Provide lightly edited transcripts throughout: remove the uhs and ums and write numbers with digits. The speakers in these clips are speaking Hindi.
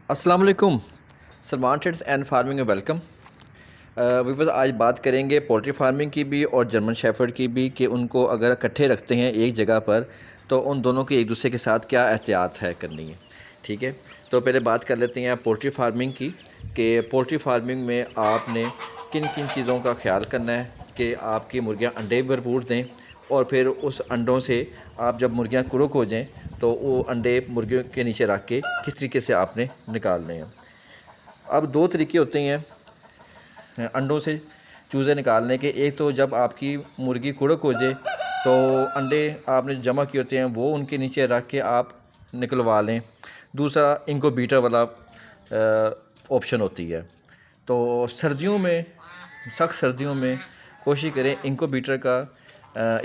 अस्सलाम वालेकुम। सलमान ट्रेड्स एंड फार्मिंग में वेलकम। वीवर्स, आज बात करेंगे पोल्ट्री फार्मिंग की भी और जर्मन शेफर्ड की भी कि उनको अगर इकट्ठे रखते हैं एक जगह पर तो उन दोनों की एक दूसरे के साथ क्या एहतियात है करनी है। ठीक है, तो पहले बात कर लेते हैं पोल्ट्री फार्मिंग की कि पोल्ट्री फार्मिंग में आपने किन किन चीज़ों का ख्याल करना है कि आपकी मुर्गियाँ अंडे भरपूर दें और फिर उस अंडों से आप जब मुर्गियाँ कुरुक हो जाएं तो वो अंडे मुर्गियों के नीचे रख के किस तरीके से आपने निकालने हैं। अब दो तरीके होते हैं अंडों से चूज़े निकालने के। एक तो जब आपकी मुर्गी कुड़क हो जाए तो अंडे आपने जमा किए होते हैं वो उनके नीचे रख के आप निकलवा लें। दूसरा इंक्यूबेटर वाला ऑप्शन होती है। तो सर्दियों में, सख्त सर्दियों में कोशिश करें इंक्यूबेटर का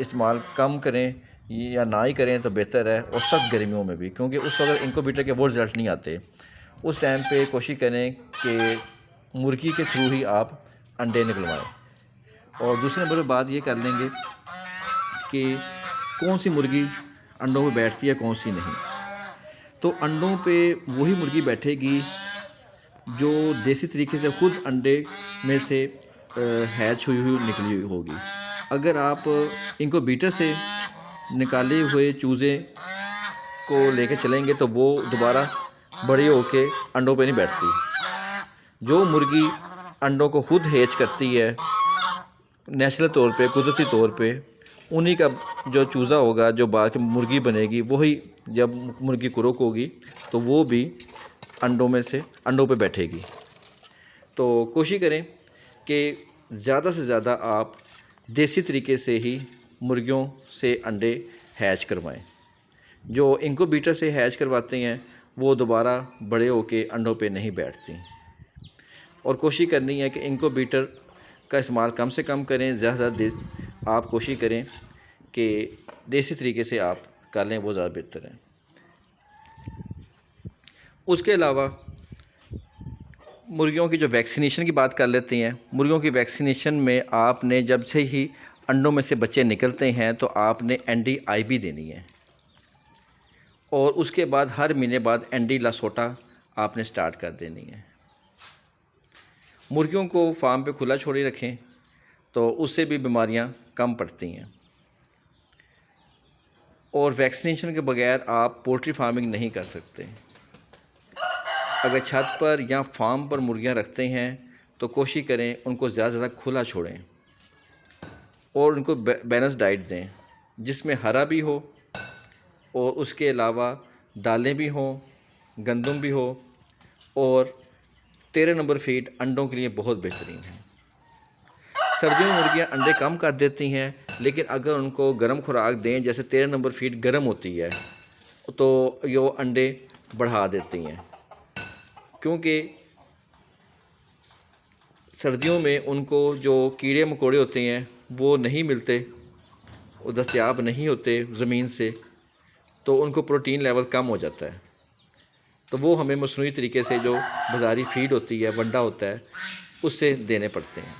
इस्तेमाल कम करें या ना ही करें तो बेहतर है। और सख्त गर्मियों में भी, क्योंकि उस वक्त इंक्यूबेटर के वो रिज़ल्ट नहीं आते। उस टाइम पे कोशिश करें कि मुर्गी के थ्रू ही आप अंडे निकलवाएं। और दूसरे नंबर पर बात ये कर लेंगे कि कौन सी मुर्गी अंडों में बैठती है, कौन सी नहीं। तो अंडों पे वही मुर्गी बैठेगी जो देसी तरीके से ख़ुद अंडे में से हैच हुई निकली हुई होगी। अगर आप इंक्यूबेटर से निकाले हुए चूज़े को लेके चलेंगे तो वो दोबारा बड़ी होके अंडों पे नहीं बैठती। जो मुर्गी अंडों को खुद हैच करती है नेचुरल तौर पे, कुदरती तौर पे, उन्हीं का जो चूज़ा होगा जो बाकी मुर्गी बनेगी वही जब मुर्गी कुरुक होगी तो वो भी अंडों पे बैठेगी। तो कोशिश करें कि ज़्यादा से ज़्यादा आप देसी तरीके से ही मुर्गियों से अंडे हैच करवाएं। जो इंक्यूबेटर से हैच करवाते हैं वो दोबारा बड़े होके अंडों पे नहीं बैठती। और कोशिश करनी है कि इंक्यूबेटर का इस्तेमाल कम से कम करें। ज़्यादा से ज़्यादा आप कोशिश करें कि देसी तरीके से आप कर लें, वो ज़्यादा बेहतर है। उसके अलावा मुर्गियों की जो वैक्सीनेशन की बात कर लेते हैं। मुर्गियों की वैक्सीनेशन में आपने जब से ही अंडों में से बच्चे निकलते हैं तो आपने ND-IB देनी है। और उसके बाद हर महीने बाद ND-लासोटा आपने स्टार्ट कर देनी है। मुर्गियों को फार्म पे खुला छोड़े रखें तो उससे भी बीमारियां कम पड़ती हैं। और वैक्सीनेशन के बगैर आप पोल्ट्री फार्मिंग नहीं कर सकते। अगर छत पर या फार्म पर मुर्गियां रखते हैं तो कोशिश करें उनको ज़्यादा से ज़्यादा खुला छोड़ें और उनको बैलेंस डाइट दें जिसमें हरा भी हो और उसके अलावा दालें भी हों, गंदम भी हो। और 13 नंबर फीड अंडों के लिए बहुत बेहतरीन है। सर्दियों में मुर्गियां अंडे कम कर देती हैं, लेकिन अगर उनको गर्म खुराक दें, जैसे 13 नंबर फीड गर्म होती है, तो ये अंडे बढ़ा देती हैं। क्योंकि सर्दियों में उनको जो कीड़े मकोड़े होते हैं वो नहीं मिलते, वो दस्तयाब नहीं होते ज़मीन से, तो उनको प्रोटीन लेवल कम हो जाता है। तो वो हमें मसनूई तरीके से जो बाज़ारी फीड होती है, वंडा होता है, उससे देने पड़ते हैं।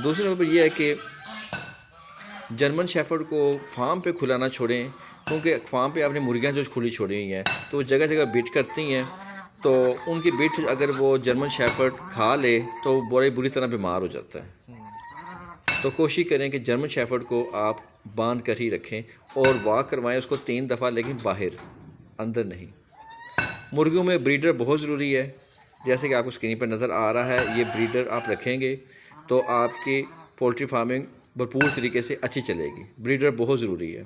दूसरे नंबर पर यह है कि जर्मन शेफर्ड को फार्म पे खुला ना छोड़ें, क्योंकि फार्म पे आपने मुर्गियां जो खुली छोड़ी हुई हैं तो जगह जगह बीट करती हैं। तो उनकी बीट अगर वो जर्मन शेफर्ड खा ले तो बड़ी बुरी तरह बीमार हो जाता है। तो कोशिश करें कि जर्मन शेफर्ड को आप बांध कर ही रखें और वॉक करवाएं उसको 3 दफ़ा, लेकिन बाहर, अंदर नहीं। मुर्गियों में ब्रीडर बहुत ज़रूरी है। जैसे कि आपको स्क्रीन पर नज़र आ रहा है, ये ब्रीडर आप रखेंगे तो आपकी पोल्ट्री फार्मिंग भरपूर तरीके से अच्छी चलेगी। ब्रीडर बहुत ज़रूरी है।